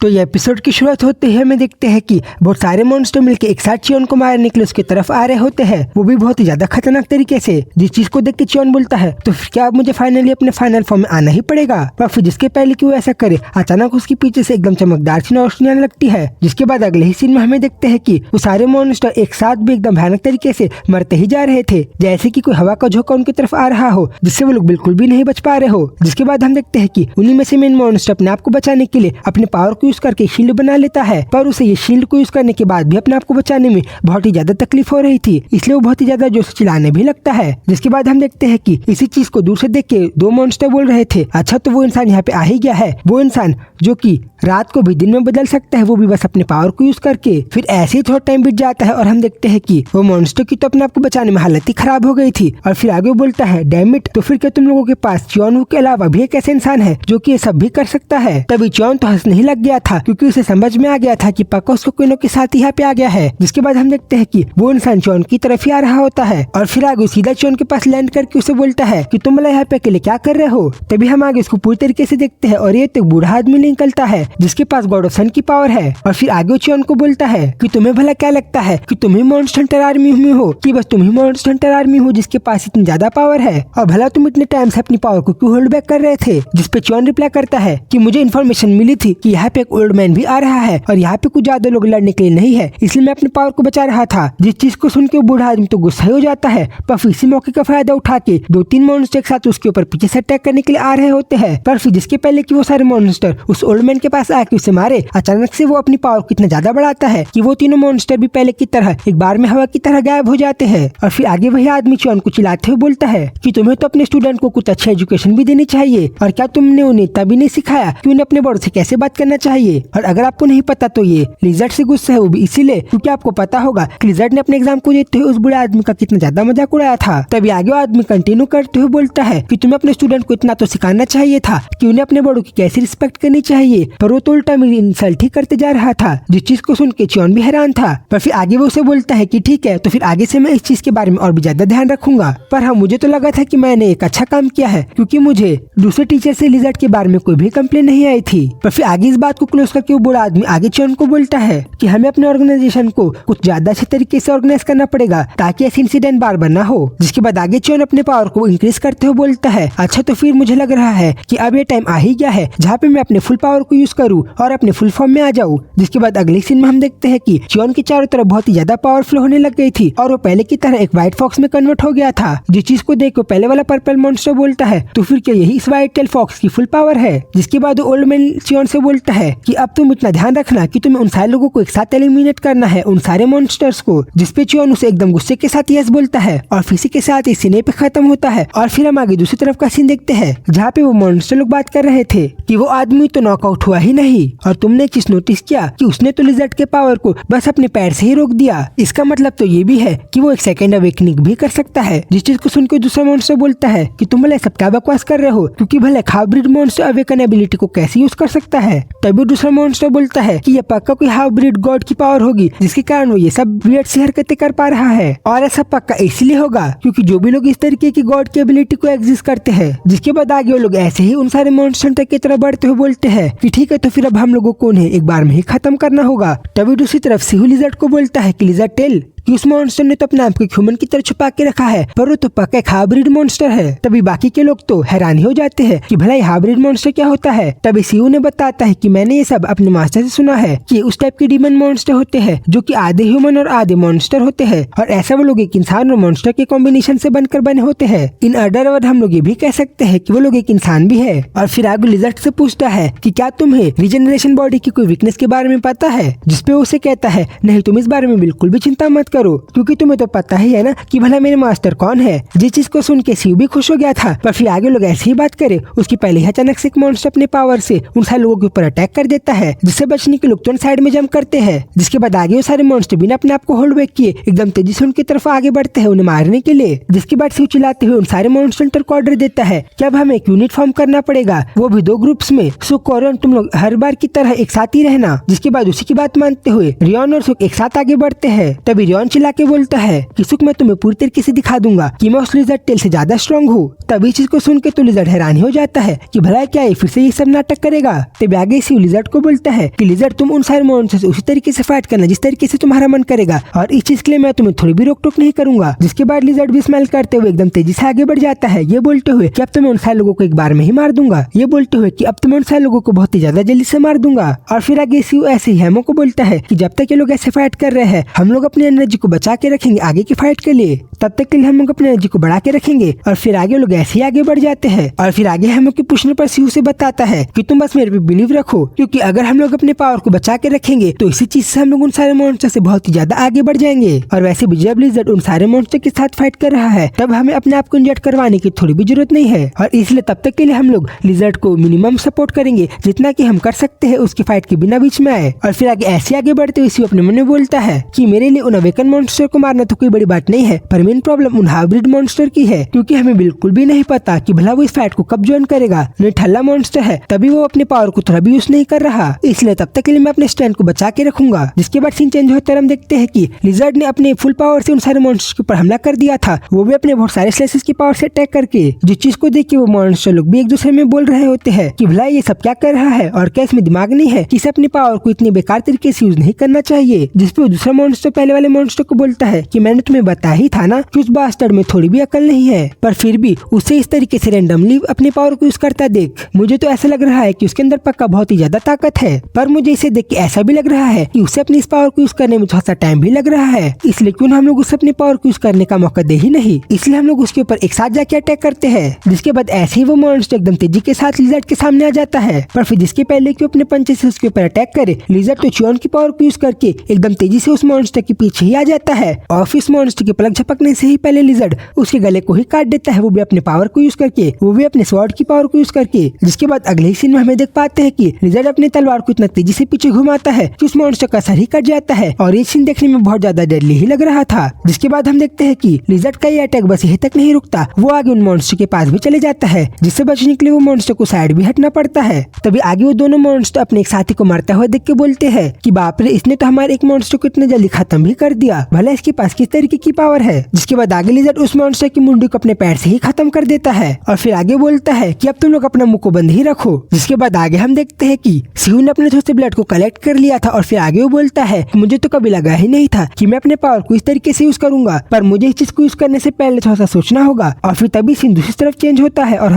तो ये एपिसोड की शुरुआत होते ही हमें देखते हैं कि बहुत सारे मॉन्स्टर मिलकर एक साथ चियोन को मारने के लिए उसकी तरफ आ रहे होते हैं, वो भी बहुत ही ज्यादा खतरनाक तरीके से। जिस चीज को देख के चियोन बोलता है तो क्या अब मुझे फाइनली अपने फाइनल फॉर्म में आना ही पड़ेगा। पर फिर जिसके पहले कि वो ऐसा करे, अचानक उसके पीछे से एकदम चमकदार सी रोशनी आने लगती है। जिसके बाद अगले ही सीन में हमें देखते हैं कि वो सारे मॉन्स्टर एक साथ भी एकदम भयानक तरीके से मरते ही जा रहे थे, जैसे कि कोई हवा का झोंका उनकी तरफ आ रहा हो, जिससे वो लोग बिल्कुल भी नहीं बच पा रहे हो। जिसके बाद हम देखते हैं कि उन्हीं में से मेन मॉन्स्टर अपने आप को बचाने के लिए अपने पावर को यूज करके शील्ड बना लेता है, पर उसे ये शील्ड को यूज करने के बाद भी अपने आप को बचाने में बहुत ही ज्यादा तकलीफ हो रही थी, इसलिए वो बहुत ही ज्यादा जोर से चिल्लाने भी लगता है। जिसके बाद हम देखते हैं कि इसी चीज को दूर से देख के दो मॉन्स्टर बोल रहे थे, अच्छा तो वो इंसान यहाँ पे आ ही गया है, वो इंसान जो कि रात को भी दिन में बदल सकता है, वो भी बस अपने पावर को यूज करके। फिर ऐसे ही थोड़ा टाइम बीत जाता है और हम देखते हैं कि वो मॉन्स्टर की तो अपने आप को बचाने में हालत ही खराब हो गई थी। और फिर आगे बोलता है, डैम इट, तो फिर क्या तुम लोगों के पास चियोन के अलावा भी एक ऐसा इंसान है जो कि ये सब भी कर सकता है। तभी चियोन तो हंसने ही लग गया था, क्योंकि उसे समझ में आ गया था कि पक्का उसको कोई के साथ यहाँ पे आ गया है। जिसके बाद हम देखते हैं कि वो इंसान चियोन की तरफ ही आ रहा होता है और फिर आगे सीधा चियोन के पास लैंड करके उसे बोलता है कि तुम भला यहाँ पे अकेले क्या कर रहे हो। तभी हम आगे उसको पूरी तरीके से देखते हैं और ये तो बूढ़ा आदमी निकलता है जिसके पास गॉड ऑफ सन की पावर है। और फिर आगे चियोन को बोलता है कि तुम्हें भला क्या लगता है कि तुम ही मॉन्स्टर हंटर आर्मी में हो, कि बस तुम ही मॉन्स्टर हंटर आर्मी हो जिसके पास इतनी ज्यादा पावर है, और भला तुम इतने टाइम से अपनी पावर को क्यों होल्ड बैक कर रहे थे। जिसपे चियोन रिप्लाई करता है कि मुझे इन्फॉर्मेशन मिली थी कि यहाँ पे एक ओल्ड मैन भी आ रहा है और यहाँ पे कुछ ज्यादा लोग लड़ने के लिए नहीं है, इसलिए मैं अपनी पावर को बचा रहा था। जिस चीज को सुन के बूढ़ा आदमी तो गुस्सा हो जाता है, पर इसी मौके का फायदा उठा के दो तीन मॉन्स्टर एक साथ उसके ऊपर पीछे से अटैक करने के लिए आ रहे होते हैं। पर फिर जिसके पहले कि वो सारे मॉन्स्टर उस ओल्ड मैन के पास आके उसे मारे, अचानक से वो अपनी पावर को इतना ज्यादा बढ़ाता है कि वो तीनों मॉन्स्टर भी पहले की तरह एक बार में हवा की तरह गायब हो जाते हैं। और फिर आगे वही आदमी चियोन को चिल्लाते हुए बोलता है कि तुम्हें तो अपने स्टूडेंट को कुछ अच्छा एजुकेशन भी देनी चाहिए, और क्या तुमने उन्हें तभी नहीं सिखाया कि उन्हें अपने बड़ों से कैसे बात करना चाहिए। और अगर आपको नहीं पता तो ये लिजर्ड से गुस्सा है, वो भी इसीलिए क्योंकि आपको पता होगा कि लिजर्ड ने अपने एग्जाम को देते हुए उस बुढ़े आदमी का कितना ज्यादा मजाक उड़ाया था। तभी आगे वो आदमी कंटिन्यू करते हुए बोलता है कि तुम्हें अपने स्टूडेंट को इतना तो सिखाना चाहिए था कि उन्हें अपने बड़ों की कैसे रिस्पेक्ट करनी चाहिए, पर वो तो उल्टा मेरी इंसल्ट ही करते जा रहा था। जिस चीज को सुन के चियोन भी हैरान था। पर फिर आगे वो उसे बोलता है कि ठीक है, तो फिर आगे से मैं इस चीज के बारे में और भी ज्यादा ध्यान रखूंगा। पर हाँ, मुझे तो लगा था कि मैंने एक अच्छा काम किया है, क्योंकि मुझे दूसरे टीचर से लिजर्ड के बारे में कोई भी कंप्लेन नहीं आई थी। पर फिर आगे इस बात को क्लोज करके वो बुढ़ा आदमी आगे चियोन को बोलता है कि हमें अपने ऑर्गेनाइजेशन को कुछ ज्यादा अच्छे तरीके से ऑर्गेनाइज करना पड़ेगा ताकि ऐसे इंसिडेंट बार बार ना हो। जिसके बाद आगे चियोन अपने पावर को इंक्रीज करते हुए बोलता है, अच्छा तो फिर मुझे लग रहा है कि अब ये टाइम आ ही गया है जहाँ पे मैं अपने फुल पावर को यूज करूँ और अपने फुल फॉर्म में आ जाऊँ। जिसके बाद अगले सीन में हम देखते हैं कि चियोन की चारों तरफ बहुत ही ज्यादा पावरफुल होने लग गई थी और वो पहले की तरह एक व्हाइट फॉक्स में कन्वर्ट हो गया था। जिस चीज को देख पहले वाला पर्पल मॉन्स्टर बोलता है, तो फिर क्या यही इस व्हाइट टेल फॉक्स की फुल पावर है। जिसके बाद ओल्ड मैन चियोन से बोलता है कि अब तुम इतना ध्यान रखना कि तुम्हें उन सारे लोगों को एक साथ एलिमिनेट करना है, उन सारे मॉन्स्टर्स को। जिसपे चियोन उसे एकदम गुस्से के साथ यस बोलता है और इसी के साथ इस सीन पे खत्म होता है। और फिर हम आगे दूसरी तरफ का सीन देखते हैं जहाँ पे वो मॉन्स्टर लोग बात कर रहे थे कि वो आदमी तो नॉकआउट हुआ ही नहीं, और तुमने एक चीज नोटिस किया कि उसने तो लिजर्ड के पावर को बस अपने पैर से ही रोक दिया। इसका मतलब तो ये भी है कि वो एक सेकंड अवेकनिंग भी कर सकता है। जिस चीज को सुनकर दूसरा मॉन्स्टर बोलता है कि तुम भले सब क्या बकवास कर रहे हो, क्योंकि भले half breed monster awaken ability को कैसे यूज कर सकता है। तभी दूसरा मॉन्स्टर बोलता है कि ये पक्का कोई हाफ ब्रीड गॉड की पावर होगी जिसके कारण वो ये सब वियर्ड सी हरकतें कर पा रहा है, और ऐसा पक्का इसलिए होगा क्योंकि जो भी लोग इस तरीके की गॉड की एबिलिटी को एग्जिस्ट करते हैं। जिसके बाद आगे वो लोग ऐसे ही उन सारे मॉन्स्टर की तरफ बढ़ते हुए बोलते हैं कि ठीक है, तो फिर अब हम लोगों को उन्हें एक बार में ही खत्म करना होगा। तभी दूसरी तरफ सिहू लिजर्ड को बोलता है कि लिजर्ड टेल कि उस मॉन्स्टर ने तो अपने आप को ह्यूमन की तरह छुपा के रखा है, पर वो तो पक्का एक हाइब्रिड मॉन्स्टर है। तभी बाकी के लोग तो हैरान हो जाते हैं कि भला ये हाइब्रिड मॉन्स्टर क्या होता है। तभी सीयू ने बताता है कि मैंने ये सब अपने मास्टर से सुना है कि उस टाइप के डीमन मॉन्स्टर होते हैं जो कि आधे ह्यूमन और आधे मॉन्स्टर होते हैं, और ऐसा वो लोग एक इंसान और मॉन्स्टर के कॉम्बिनेशन से बनकर बने होते हैं। इन अदर वर्ड हम लोग ये भी कह सकते हैं कि वो लोग एक इंसान भी है। और फिर आगे लिजर्ड से पूछता है कि क्या तुम्हें रीजनरेशन बॉडी की कोई वीकनेस के बारे में पता है। जिसपे उसे कहता है, नहीं, तुम इस बारे में बिल्कुल भी चिंता मत करो, क्योंकि तुम्हें तो पता ही है ना कि भला मेरे मास्टर कौन है। जिस चीज को सुन के सीयू भी खुश हो गया था। पर फिर आगे लोग ऐसे ही बात करे, उसकी पहले ही अचानक से एक मॉन्स्टर अपने पावर से उन सारे लोगों के ऊपर अटैक कर देता है, जिससे बचने के लोग तुरंत साइड में जंप करते हैं। जिसके बाद आगे वो सारे मॉन्स्टर बिना अपने आप को होल्ड बैक किए एकदम तेजी से उनकी तरफ आगे बढ़ते हैं उन्हें मारने के लिए। जिसके बाद सीयू चिल्लाते हुए उन सारे मॉन्स्टर को ऑर्डर देता है कि अब हमें एक यूनिट फॉर्म करना पड़ेगा, वो भी दो ग्रुप्स में। सो कोरियन, तुम लोग हर बार की तरह एक साथ ही रहना। जिसके बाद उसी की बात मानते हुए रियोन और सुक एक साथ आगे बढ़ते हैं। तभी रियोन रियोन चिल्ला के बोलता है कि सुक मैं तुम्हें पूरी तरीके से दिखा दूंगा कि मैं उस लिजर्ड टेल से ज्यादा स्ट्रॉन्ग हूँ। तभी चीज को सुन के तो लिजर्ड हैरान हो जाता है कि भला क्या ये फिर से ये सब नाटक करेगा। तभी आगे सी लिजर्ड को बोलता है कि लिजर्ड तुम उन सारे मॉन्स्टर से उसी तरीके से फाइट करना जिस तरीके से तुम्हारा मन करेगा, और इस चीज के लिए मैं तुम्हें थोड़ी भी रोक टोक नहीं करूंगा। जिसके बाद लिजर्ड भी स्माइल करते हुए एकदम तेजी से आगे बढ़ जाता है, ये बोलते हुए कि अब तो मैं उन सारे लोगों को एक बार में ही मार दूंगा, ये बोलते हुए कि अब तो मैं उन सारे लोगों को बहुत ही ज्यादा जल्दी से मार दूंगा। और फिर आगे सी ऐसे ही हेमो को बोलता है कि जब तक ये लोग ऐसे फाइट कर रहे हैं हम लोग अपनी एनर्जी को बचा के रखेंगे आगे की फाइट के लिए, तब तक के लिए हम लोग अपनी एनर्जी को बढ़ा के रखेंगे। और फिर आगे लोग ऐसे ही आगे बढ़ जाते हैं। और फिर आगे हेमो के पूछने पर सीयू से बताता है कि तुम बस मेरे पे बिलीव रखो, क्योंकि अगर हम लोग अपने पावर को बचा के रखेंगे तो इसी चीज से हम लोग उन सारे मॉन्स्टर से बहुत ही ज्यादा आगे बढ़ जाएंगे। और वैसे भी जब लिजर्ड उन सारे मॉन्स्टर के साथ फाइट कर रहा है तब हमें अपने आप को इंजर्ड करवाने की थोड़ी भी जरूरत नहीं है, और इसलिए तब तक के लिए हम लोग लिजर्ड को मिनिमम सपोर्ट करेंगे जितना कि हम कर सकते हैं उसकी फाइट के बिना बीच में आए। और फिर आगे ऐसे आगे बढ़ते हुए सीयू अपने मन में बोलता है कि मेरे लिए उन अवेकन मॉन्स्टर को मारना तो कोई बड़ी बात नहीं है, पर मेन प्रॉब्लम उन हाइब्रिड मॉन्स्टर की है, क्योंकि हमें बिल्कुल भी नहीं पता कि भला वो इस फाइट को कब ज्वाइन करेगा। ठल्ला मॉन्स्टर है तभी वो अपने पावर को थोड़ा भी यूज नहीं कर रहा, इसलिए तब तक के लिए मैं अपने स्टैंड को बचा के रखूंगा। जिसके बाद सीन चेंज होते हम देखते हैं कि लिजर्ड ने अपने फुल पावर से उन सारे मॉन्स्टर के ऊपर हमला कर दिया था, वो भी अपने बहुत सारे स्लेसेस की पावर से अटैक करके, जिस चीज को देख के वो मॉन्स्टर लोग भी एक दूसरे में बोल रहे होते हैं कि भला ये सब क्या कर रहा है और क्या इसमें दिमाग नहीं है कि इसे अपनी पावर को इतनी बेकार तरीके से यूज नहीं करना चाहिए। जिसपे वो दूसरा मॉन्स्टर पहले वाले मॉन्स्टर को बोलता है कि मैंने तुम्हें बताया ही था ना कि उस बास्टर्ड में थोड़ी भी अकल नहीं है, पर फिर भी उसे इस तरीके से रैंडमली अपनी पावर को यूज करता देख मुझे तो ऐसा लग रहा है कि उसके अंदर पक्का बहुत ही ज्यादा ताकत है, पर मुझे इसे देख के ऐसा भी लग रहा है कि उसे अपनी इस पावर को यूज करने में थोड़ा सा टाइम भी लग रहा है, इसलिए क्यों हम लोग उसे अपनी पावर को यूज करने का मौका दे ही नहीं। इसलिए हम लोग उसके ऊपर एक साथ जाके अटैक करते हैं। जिसके बाद ऐसे ही वो मॉन्स्टर एकदम तेजी के साथ लिजर्ड के सामने आ जाता है, पर फिर जिसके पहले कि अपने पंचे से उसके ऊपर अटैक करे, लिजर्ड तो चियोन की पावर को यूज करके एकदम तेजी से उस मॉन्स्टर के पीछे ही आ जाता है, और फिर मॉन्स्टर के पलक झपकने से ही पहले लिजर्ड उसके गले को ही काट देता है, वो भी अपने पावर को यूज करके, वो भी अपने स्वॉर्ड की पावर को यूज करके। जिसके बाद अगले ही सीन में हमें देख पाते हैं कि लिजर्ड अपने तलवार को इतना तेजी से पीछे घुमाता है कि उस मॉन्स्टर का सर ही कट जाता है, और ये सीन देखने में बहुत ज्यादा डेडली ही लग रहा था। जिसके बाद हम देखते हैं कि लिजर्ड का ये अटैक बस यहीं तक नहीं रुकता, वो आगे उन मॉन्स्टर के पास भी चले जाता है, जिससे बचने के लिए वो मॉन्स्टर को साइड भी हटना पड़ता है। तभी आगे वो दोनों मॉन्स्टर अपने एक साथी को मारता हुआ देख के बोलते हैं कि बाप रे, इसने तो हमारे एक मॉन्स्टर को इतने जल्दी खत्म भी कर दिया, भला इसके पास किस तरीके की पावर है। जिसके बाद आगे लिजर्ड उस मॉन्स्टर की मुंडी को अपने पैर से ही खत्म कर देता है, और फिर आगे बोलता है कि अब तुम लोग अपना मुंह को बंद ही रखो। जिसके बाद आगे हम देखते हैं कि सीयू ने अपने थोड़े से ब्लड को कलेक्ट कर लिया था, और फिर आगे वो बोलता है कि मुझे तो कभी लगा ही नहीं था कि मैं अपने पावर को इस तरीके से यूज करूंगा, पर मुझे इस चीज को यूज करने से पहले थोड़ा सा सोचना होगा। और फिर तभी सीन दूसरी तरफ चेंज होता है और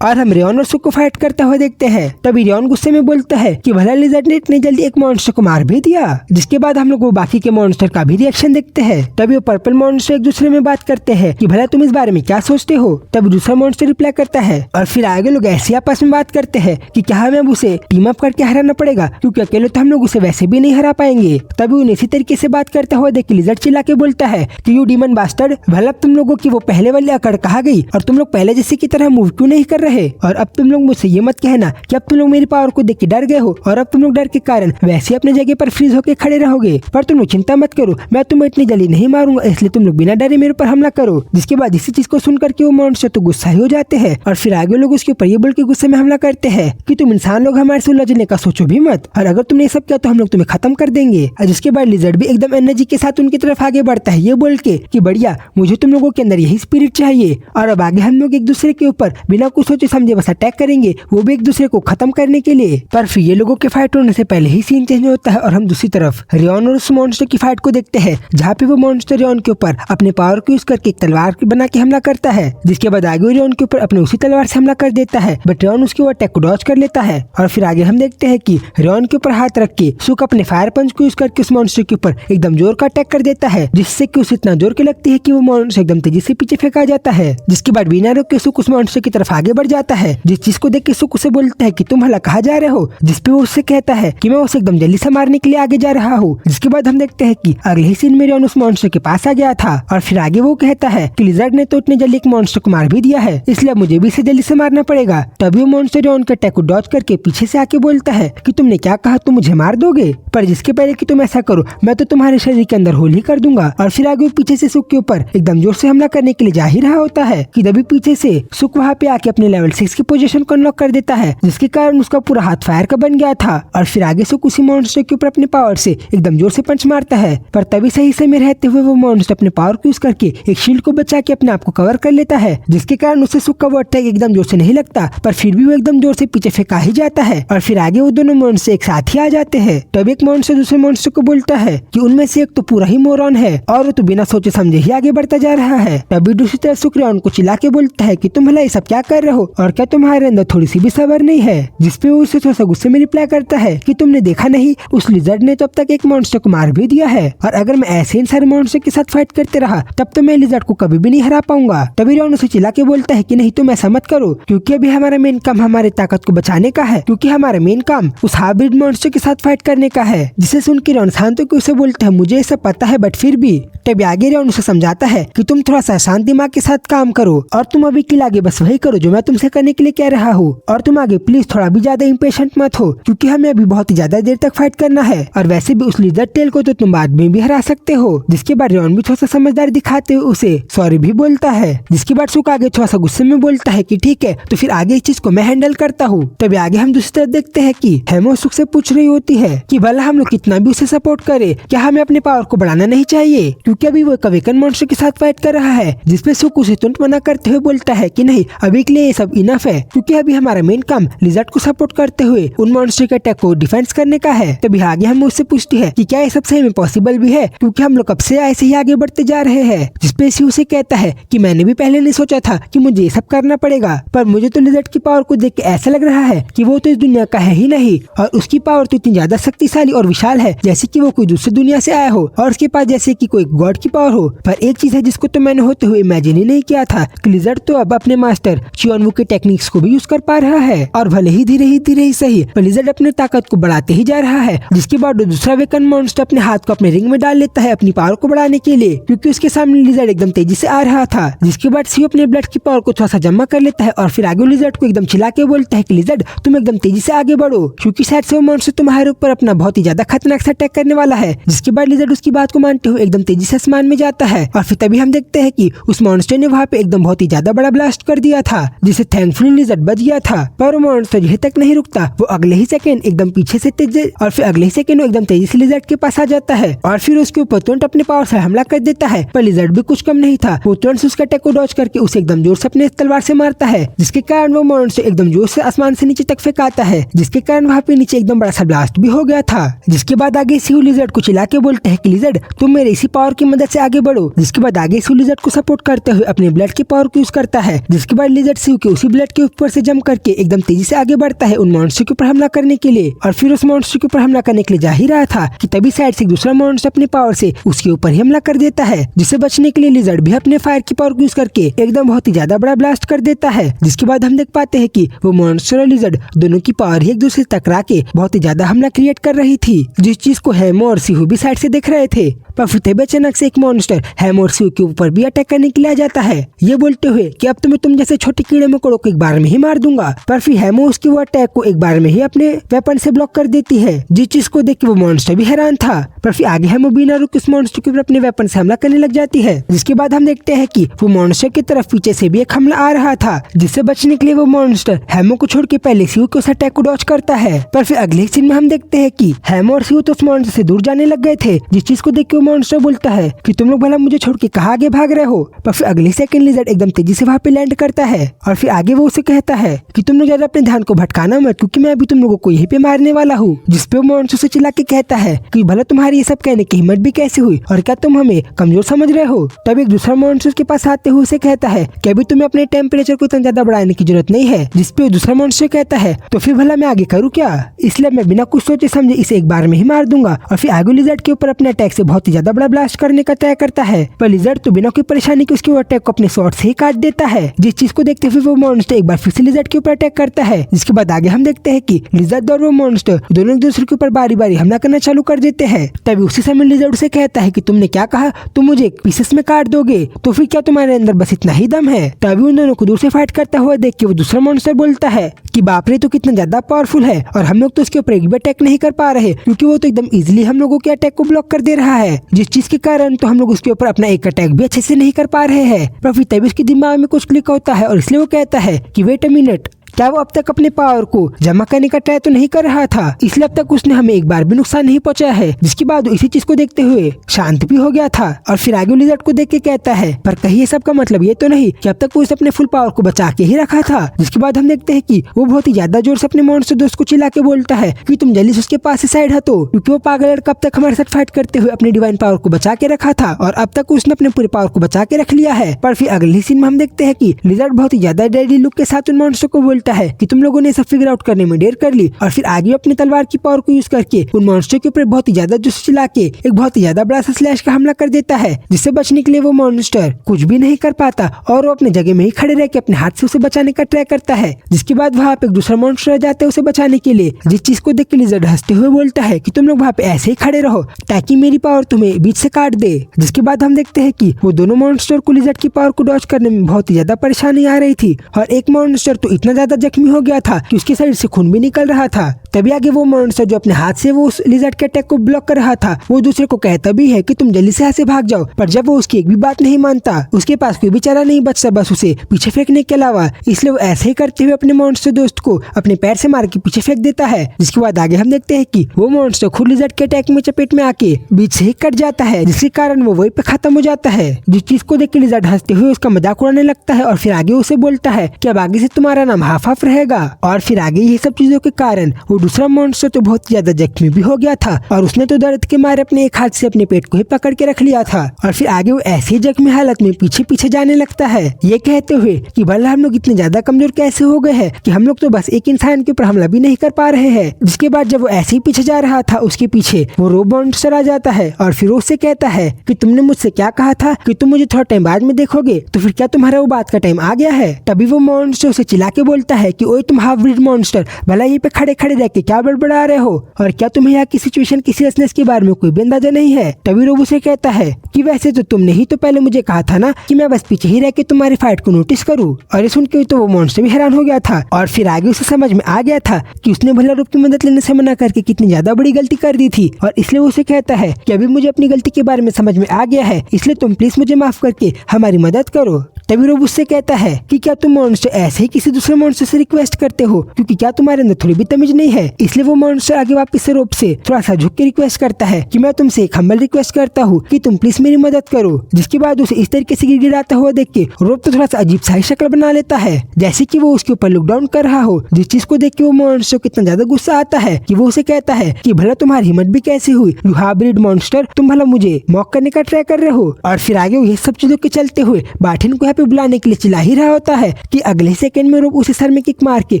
हम रियोन और सुक को फाइट करते हुए देखते हैं। तभी रियोन गुस्से में बोलता है कि भला लिजर्ड ने इतनी जल्दी एक मॉन्स्टर को मार भी दिया। जिसके बाद हम लोग वो बाकी के मॉन्स्टर का भी रिएक्शन देखते हैं। तभी वो पर्पल मॉन्स्टर एक दूसरे में बात करते हैं कि भला तुम इस बारे में क्या सोचते हो। तभी दूसरा मॉन्स्टर रिप्लाई करता है, और फिर आगे लोग ऐसे आपस में बात करते हैं कि क्या हमें अब उसे टीम अप करके हराना पड़ेगा, क्योंकि अकेले तो हम लोग उसे वैसे भी नहीं हरा पाएंगे। तभी उन्हें इसी तरीके से बात करते हुए देख लिजर्ड चिल्ला के बोलता है कि यू डीमन बास्टर्ड, भला तुम लोगों की वो पहले वाली अकड़ कहाँ गई, और तुम लोग पहले जैसे की तरह मूव क्यों नहीं कर रहे। और अब तुम लोग मुझसे ये मत कहना कि अब तुम लोग मेरी पावर को देख के डर गए हो, और अब तुम लोग डर के कारण वैसे अपने जगह पर फ्रीज होकर खड़े रहोगे। पर तुम लोग चिंता मत करो, मैं तुम्हें इतनी जल्दी नहीं मारूंगा, इसलिए तुम लोग बिना डरे मेरे ऊपर हमला करो। जिसके बाद इसी चीज को सुनकर के वो मॉन्स्टर तो गुस्सा ही हो जाते हैं, और फिर आगे लोग उसके ऊपर ये बोल के गुस्से में हमला करते हैं कि तुम इंसान लोग हमारे से उलझने का सोचो भी मत, और अगर तुमने ये सब किया तो हम लोग तुम्हें खत्म कर देंगे। और जिसके बाद लिजर्ड भी एकदम एनर्जी के साथ उनकी तरफ आगे बढ़ता है, ये बोल के कि बढ़िया, मुझे तुम लोगों के अंदर यही स्पिरिट चाहिए, और अब आगे हम लोग एक दूसरे के ऊपर बिना कुछ सोचे समझे बस अटैक करेंगे, वो भी एक दूसरे को खत्म करने के लिए। पर फिर ये लोगों के फाइट होने से पहले ही सीन चेंज होता है, और हम दूसरी तरफ रियोन और उस मॉन्स्टर की फाइट को देखते हैं, जहाँ पे वो मॉन्स्टर रियोन के ऊपर अपने पावर को यूज करके एक तलवार बना के हमला करता है। जिसके बाद आगे रियोन के ऊपर अपने उसी तलवार से हमला कर देता है, बट रियोन उसके वो अटैक को डॉज कर लेता है। और फिर आगे हम देखते हैं कि रियोन के ऊपर हाथ रख के सुक अपने फायर पंच को यूज करके उस मॉन्स्टर के ऊपर एकदम जोर का अटैक कर देता है, जिससे कि उसे इतना जोर के लगती है कि वो मॉन्स्टर एकदम तेजी से पीछे फेंका जाता है। जिसके बाद बिना रोक के सुक उस मॉन्स्टर की तरफ आगे बढ़ जाता है, जिस चीज को देख के सुक उसे बोलता है कि तुम हला कहाँ जा रहे हो। जिसपे वो उससे कहता है कि मैं उसे एकदम जल्दी से मारने के लिए आगे जा रहा हूँ। जिसके बाद हम देखते हैं कि अगले ही सीन में रियोन उस मॉन्स्टर के पास आ गया था, और फिर आगे वो कहता है कि लिजर्ड ने तो इतने जल्दी एक मॉन्स्टर को मार भी दिया है, इसलिए मुझे भी इसे जल्दी से मारना पड़ेगा। तभी वो मॉन्स्टर रॉन के अटैक को डॉज करके पीछे से आके बोलता है कि तुमने क्या कहा, तुम मुझे मार दोगे, पर जिसके पहले कि तुम ऐसा करो मैं तो तुम्हारे शरीर के अंदर होल ही कर दूंगा। और फिर आगे वो पीछे से सुक के ऊपर एकदम जोर से हमला करने के लिए जा ही रहा होता है कि तभी पीछे से सुक वहाँ पे आके अपने लेवल 6 की पोजीशन को अनलॉक कर देता है, जिसके कारण उसका पूरा हाथ फायर का बन गया था। और फिर आगे सुक उसी मॉन्स्टर के ऊपर अपने पावर से एकदम जोर से पंच मारता है, पर तभी सही समय रहते हुए वो मॉन्स्टर अपने पावर को यूज करके एक शील्ड को बचा के अपने आप को कवर कर लेता है, जिसके कारण उसे सुक का वो अटैक एकदम जोर से नहीं लगता, पर फिर भी वो एकदम जोर से पीछे फेंका ही जाता है। और फिर आगे वो दोनों मॉन्स्टर एक साथ ही आ जाते हैं। तब एक मॉन्स्टर दूसरे मॉन्स्टर को बोलता है कि उनमें से एक तो पूरा ही मोरॉन है और वो तो बिना सोचे समझे ही आगे बढ़ता जा रहा है। तभी दूसरी तरफ सुक रॉन को चिल्ला के बोलता है कि तुम भला ये सब क्या कर रहे हो और क्या तुम्हारे अंदर थोड़ी सी भी सब्र नहीं है, जिसपे वो उसे थोड़ा सा गुस्से में रिप्लाई करता है कि तुमने देखा नहीं, उस लिजर्ड ने तो अब तक एक मॉन्स्टर को मार भी दिया है, और अगर मैं ऐसे इन सारे मॉन्स्टर के साथ फाइट करते रहा तब तो मैं लिजर्ड को कभी भी नहीं हरा पाऊंगा। तभी रॉन उसे चिल्ला के बोलता है कि नहीं तुम ऐसा मत करो, क्योंकि अभी हमारा मेन काम हमारी ताकत को बचाने का है, क्योंकि हमारा मेन काम उस हाइब्रिड मॉन्स्टर के साथ फाइट करने का है। जिसे सुन के रॉन शांत होकर उसे बोलता है मुझे सब पता है, बट फिर भी। तभी आगे रॉन उसे समझाता है कि तुम थोड़ा सा शांत दिमाग के साथ काम करो और तुम अभी के लिए आगे बस वही करो जो मैं तुमसे करने के लिए कह रहा हूँ, और तुम आगे प्लीज थोड़ा भी ज्यादा इम्पेशेंट मत हो, क्योंकि हमें अभी बहुत ही ज्यादा देर तक फाइट करना है, और वैसे भी उस लिजर्ड टेल को तो तुम बाद में भी हरा सकते हो। जिसके बाद रॉन भी थोड़ा सा समझदारी दिखाते हुए उसे सॉरी भी बोलता है, जिसके बाद सुक आगे थोड़ा सा गुस्से में बोलता है कि ठीक है तो फिर आगे इस चीज को मैं हैंडल करता हूँ। तभी आगे हम दूसरी तरफ देखते हैं कि हेमो सुक से पूछ रही होती है कि भला हम लोग कितना भी उसे सपोर्ट करे क्या हमें अपने पावर को बढ़ाना नहीं चाहिए, क्योंकि अभी वो कवेकन मॉन्स्टर के साथ फाइट कर रहा है। जिसपे सुक उसे तुरंत मना करते हुए बोलता है कि नहीं अभी के लिए ये सब इनफ है, क्योंकि अभी हमारा मेन काम लिजर्ड को सपोर्ट करते हुए उन मॉन्स्टर के अटैक को डिफेंस करने का है। तभी आगे हम उससे पूछते हैं कि क्या ये सब सही में पॉसिबल भी है, क्योंकि हम लोग कब से ऐसे ही आगे बढ़ते जा रहे हैं। जिसपे सी उसे कहता है कि मैंने भी पहले नहीं सोचा था कि मुझे ये सब करना पड़ेगा, पर मुझे तो लिजर्ड की पावर को देख के ऐसा लग रहा है कि वो तो इस दुनिया का है ही नहीं, और उसकी पावर तो इतनी ज्यादा शक्तिशाली और विशाल है जैसे कि वो कोई दूसरी दुनिया से आया हो और उसके पास जैसे कि कोई गॉड की पावर हो। पर एक चीज है जिसको तो मैंने होते हुए इमेजिन ही नहीं किया था कि लिजर्ड तो अब अपने मास्टर चियोनवू के टेक्निक्स को भी यूज कर पा रहा है, और भले ही धीरे ही सही पर लिजर्ड अपनी ताकत को बढ़ाते ही जा रहा है। जिसके बाद दूसरा वेकन मॉन्स्टर अपने हाथ को अपने रिंग में डाल लेता है अपनी पावर को बढ़ाने के लिए, क्योंकि उसके सामने लिजर्ड एकदम तेजी से आ रहा था। जिसके बाद सी अपने ब्लड की पावर को थोड़ा सा जमा कर लेता है और फिर आगे लिजर्ड को एकदम चिल्ला के बोलता है कि लिजर्ड तुम एकदम तेजी से आगे बढ़ो, क्योंकि शायद से वो मॉन्स्टर तुम्हारे ऊपर अपना बहुत ही ज्यादा खतरनाक से अटैक करने वाला है। जिसके बाद लिजर्ड उसकी बात को मानते हुए एकदम तेजी से आसमान में जाता है, और फिर तभी हम देखते हैं कि उस मॉन्स्टर ने वहाँ पे एकदम बहुत ही ज्यादा बड़ा ब्लास्ट कर दिया था, जिसे थैंकफुली लिजर्ड बच गया था। पर वो मॉन्स्टर यहीं तक नहीं रुकता, वो अगले ही सेकंड एकदम पीछे से तेज और फिर अगले ही सेकंड वो एकदम तेजी से लिजर्ड के पास आ जाता है और फिर उसके ऊपर तुरंत अपने पावर से हमला कर देता है। पर लिजर्ड भी कुछ कम नहीं था, वो तुरंत उसका अटैक को डॉज करके उसे एकदम जोर से अपने तलवार से मारता है, जिसके कारण वो मॉन्स्टर एकदम जोर से आसमान से नीचे तक फेंकाता है, जिसके कारण वहाँ पे नीचे एकदम बड़ा सा ब्लास्ट भी हो गया था। जिसके बाद आगे सी लिजर्ड को चिल्ला के बोलते हैं कि लिजर्ड तुम मेरे इसी पावर की मदद से आगे बढ़ो। जिसके बाद आगे सी लिजर्ड को सपोर्ट करते हुए अपने ब्लड की पावर को यूज करता है। जिसके बाद लिजर्ड सी के उसी ब्लड के ऊपर से जंप करके एकदम तेजी से आगे बढ़ता है उन मॉन्स्टर के ऊपर हमला करने के लिए, और फिर उस मॉन्स्टर के ऊपर हमला करने के लिए जा ही रहा था कि तभी साइड से दूसरा मॉन्स्टर अपने पावर से उसके ऊपर ही हमला कर देता है। जिससे बचने के लिए लिजर्ड भी अपने फायर की पावर को यूज करके एकदम बहुत ही ज्यादा बड़ा ब्लास्ट कर देता है। जिसके बाद हम देख पाते हैं कि वो मॉन्स्टर और लिजर्ड दोनों की पावर ही एक दूसरे से टकरा के बहुत ही ज्यादा हमला क्रिएट कर रही थी, जिस चीज को हेमो और सीहू भी साइड से देख रहे थे। पर फिर तभी अचानक से एक मॉन्स्टर हेमो और सीहू के ऊपर भी अटैक करने के लिए आ जाता है, ये बोलते हुए कि अब तो मैं तुम जैसे छोटे कीड़े मकोड़ों को एक बार में ही मार दूंगा। पर फिर हेमो उसकी वो अटैक को एक बार में ही अपने वेपन से ब्लॉक कर देती है, जिस चीज को देख के वो मॉन्स्टर भी हैरान था। पर फिर आगे हेमो बिना रुके उस मॉन्स्टर के ऊपर अपने वेपन से हमला करने लग जाती है। जिसके बाद हम देखते हैं कि वो मॉन्स्टर की तरफ पीछे से भी एक हमला आ रहा था, जिससे बचने के लिए वो मॉन्स्टर हेमो को छोड़ के पहले सीहू के उस अटैक को डॉज करता है। पर फिर अगले सीन में हम देखते हैं कि हेमो और सीहू तो उस मॉन्स्टर से दूर जाने लग गए थे, जिस चीज को देख के वो मॉन्स्टर बोलता है कि तुम लोग भला मुझे छोड़ के कहाँ आगे भाग रहे हो। पर फिर अगले सेकंड लिजर्ड एकदम तेजी से वहाँ पे लैंड करता है, और फिर आगे वो उसे कहता है कि तुम लोग ज्यादा अपने ध्यान को भटकाना मत, क्योंकि मैं अभी तुम लोगों को यहीं पे मारने वाला हूँ। जिसपे वो मॉन्स्टर से चिल्ला के कहता है कि भला तुम्हारी ये सब कहने की हिम्मत भी कैसे हुई, और क्या तुम हमें कमजोर समझ रहे हो। तब एक दूसरा मॉन्स्टर के पास आते हुए उसे कहता है कि अभी तुम्हें अपने टेम्परेचर को इतना ज्यादा बढ़ाने की जरूरत नहीं है। जिसपे दूसरा मॉन्स्टर कहता है तो फिर भला मैं आगे करूँ क्या, इसलिए मैं बिना कुछ सोचे समझे इसे एक बार में ही मार दूंगा। और फिर आगे लिजर्ड के ऊपर अपने अटैक से बहुत ही ज्यादा बड़ा ब्लास्ट करने का तय करता है। पर लिजर्ड तो बिना कोई परेशानी के उसके अटैक को अपने शॉर्ट से ही काट देता है, जिस चीज को देखते हुए वो मॉन्स्टर एक बार फिर से लिजर्ड के ऊपर अटैक करता है। जिसके बाद आगे हम देखते हैं कि लिजर्ड और वो मॉन्स्टर दोनों एक दूसरे के ऊपर बारी बारी हमला करना चालू कर देते हैं। तभी उसी समय लिजर्ड उसे कहता है कि तुमने क्या कहा, तुम मुझे एक पीस पीसेस में काट दोगे तो फिर क्या तुम्हारे अंदर बस इतना ही दम है? तभी उन दोनों को दूर से फाइट करता हुआ देख के वो दूसरा मॉन्स्टर बोलता है कि बाप रे, तो कितना ज्यादा पावरफुल है और हम लोग तो उसके ऊपर एक भी अटैक नहीं कर पा रहे, क्योंकि वो तो एकदम इजीली हम लोगों के अटैक को ब्लॉक कर दे रहा है, जिस चीज के कारण तो हम लोग उसके ऊपर अपना एक अटैक भी अच्छे से नहीं कर पा रहे हैं। पर फिर तभी उसके दिमाग में कुछ क्लिक होता है और इसलिए वो कहता है कि वेट अ मिनट, क्या वो अब तक अपने पावर को जमा करने का ट्राई तो नहीं कर रहा था, इसलिए अब तक उसने हमें एक बार भी नुकसान नहीं पहुंचाया है। जिसके बाद वो इसी चीज को देखते हुए शांत भी हो गया था और फिर आगे लिजर्ड को देख के कहता है, पर कहीं ये सब का मतलब ये तो नहीं कि अब तक वो इसे अपने फुल पावर को बचा के ही रखा था। जिसके बाद हम देखते हैं कि वो बहुत ही ज्यादा जोर से अपने मॉन्स्टर दोस्त को चिल्ला के बोलता है कि तुम जल्दी से उसके पास से साइड हटो, क्योंकि वो पागल लड़का अब तक हमारे साथ फाइट करते हुए अपनी डिवाइन पावर को बचा के रखा था और अब तक उसने अपने पूरे पावर को बचा के रख लिया है। पर फिर अगली सीन में हम देखते हैं कि लिजर्ड बहुत ही ज्यादा डेडली लुक के साथ उन मॉन्स्टर को बोलता है कि तुम लोगों ने सब फिगर आउट करने में देर कर ली, और फिर आगे अपनी तलवार की पावर को यूज करके उन मॉन्स्टर के ऊपर बहुत ही ज्यादा जोश चिल्ला के एक बहुत ही ज्यादा बड़ा सा स्लैश का हमला कर देता है, जिससे बचने के लिए वो मॉन्स्टर कुछ भी नहीं कर पाता और वो अपने जगह में ही खड़े रह के अपने हाथ से उसे बचाने का ट्राई करता है। जिसके बाद वहाँ पे एक दूसरा मॉन्स्टर आ जाता है उसे बचाने के लिए, जिस चीज को देख के लिजर्ड हंसते हुए बोलता है कि तुम लोग वहाँ पे ऐसे ही खड़े रहो ताकि मेरी पावर तुम्हें बीच से काट दे। जिसके बाद हम देखते हैं कि वो दोनों मॉन्स्टर को लिजर्ड की पावर को डॉज करने में बहुत ही ज्यादा परेशानी आ रही थी और एक मॉन्स्टर तो इतना ज्यादा जख्मी हो गया था कि उसके शरीर से खून भी निकल रहा था। तभी आगे वो मॉन्स्टर जो अपने हाथ से वो उस लिजर्ड के अटैक को ब्लॉक कर रहा था, वो दूसरे को कहता भी है कि तुम जल्दी से यहाँ से भाग जाओ, पर जब वो उसकी एक भी बात नहीं मानता, उसके पास कोई भी चारा नहीं बचता बस उसे पीछे फेंकने के अलावा, इसलिए वो ऐसे ही करते हुए अपने मॉन्स्टर दोस्त को अपने पैर से मार के पीछे फेंक देता है। जिसके बाद आगे हम देखते हैं कि वो मॉन्स्टर खुद लिजर्ड के अटैक में चपेट में आके बीच से ही कट जाता है, जिसके कारण वो वहीं पे खत्म हो जाता है। जिस चीज को देख के लिजर्ड हंसते हुए उसका मजाक उड़ाने लगता है और फिर आगे उसे बोलता है कि अब आगे से तुम्हारा नाम हाफ हाफ रहेगा। और फिर आगे ये सब चीजों के कारण वो दूसरा मॉन्स्टर तो बहुत ज्यादा जख्मी भी हो गया था और उसने तो दर्द के मारे अपने एक हाथ से अपने पेट को ही पकड़ के रख लिया था और फिर आगे वो ऐसे ही जख्मी हालत में पीछे पीछे जाने लगता है, ये कहते हुए कि भला हम लोग इतने ज्यादा कमजोर कैसे हो गए हैं कि हम लोग तो बस एक इंसान के ऊपर हमला भी नहीं कर पा रहे हैं। जिसके बाद जब वो ऐसे ही पीछे जा रहा था, उसके पीछे वो रोब मॉन्स्टर आ जाता है और फिर उससे कहता है कि तुमने मुझसे क्या कहा था कि तुम मुझे थोड़ा टाइम बाद में देखोगे, तो फिर क्या तुम्हारा वो बात का टाइम आ गया है? तभी वो मॉन्स्टर उसे चिल्ला के बोलता है कि ओए तुम हाफ ब्रीड मॉन्स्टर, भला ये पे खड़े खड़े रह के क्या बड़बड़ा रहे हो और क्या तुम्हें यहाँ की सिचुएशन की सीरियसनेस के बारे में कोई भी अंदाजा नहीं है? तभी रोब उसे कहता है कि वैसे तो तुमने ही तो पहले मुझे कहा था ना कि मैं बस पीछे ही रह के तुम्हारी फाइट को नोटिस करूं। और ये सुन के तो वो मॉन्स्टर भी हैरान हो गया था और फिर आगे उसे समझ में आ गया था कि उसने भला रूप की मदद लेने से मना करके कितनी ज्यादा बड़ी गलती कर दी थी, और इसलिए वो उसे कहता है कि अभी मुझे अपनी गलती के बारे में समझ में आ गया है, इसलिए तुम प्लीज मुझे माफ करके हमारी मदद करो। तभी रोब उससे कहता है कि क्या तुम मॉन्स्टर ऐसे ही किसी दूसरे मॉन्स्टर से रिक्वेस्ट करते हो, क्योंकि क्या तुम्हारे अंदर थोड़ी भी तमीज नहीं है? इसलिए वो मॉन्स्टर आगे वापस से रोब से थोड़ा सा झुक के रिक्वेस्ट करता है कि मैं तुमसे एक हम्बल रिक्वेस्ट करता हूँ कि तुम प्लीज मेरी मदद करो। जिसके बाद उसे इस तरीके से गिड़गिड़ाता हुआ देख के रोब तो थोड़ा सा अजीब सा ही शक्ल बना लेता है, जैसे कि वो उसके ऊपर लुक डाउन कर रहा हो। जिस चीज को देख के वो मॉन्स्टर को कितना ज्यादा गुस्सा आता है कि वो उसे कहता है कि भला तुम्हारी हिम्मत भी कैसी हुई, यू हाफ ब्रीड मॉन्स्टर, तुम भला मुझे मॉक करने का ट्राई कर रहे हो? और फिर आगे वो ये सब चीजों के चलते हुए बार्टिन को यहाँ पे बुलाने के लिए चिल्ला ही रहा होता है कि अगले सेकंड में रोब उसे सर में किक मार के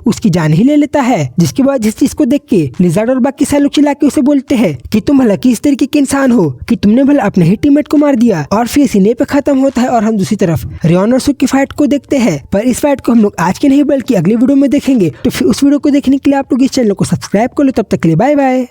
उसकी जान ही ले लेता है। जिसके बाद जिस चीज को देख के लिजर्ड और बाकी सारे लोग चिल्ला के उसे बोलते हैं कि तुम भला किस तरीके के इंसान हो कि तुमने भला अपने ही टीममेट को मार दिया। और फिर सीने पे खत्म होता है और हम दूसरी तरफ रियोन और सुक की फाइट को देखते हैं। पर इस फाइट को हम लोग आज के नहीं बल्कि अगली वीडियो में देखेंगे, तो फिर उस वीडियो को देखने के लिए आप लोग इस चैनल को सब्सक्राइब कर लो। तब तक के लिए बाय बाय।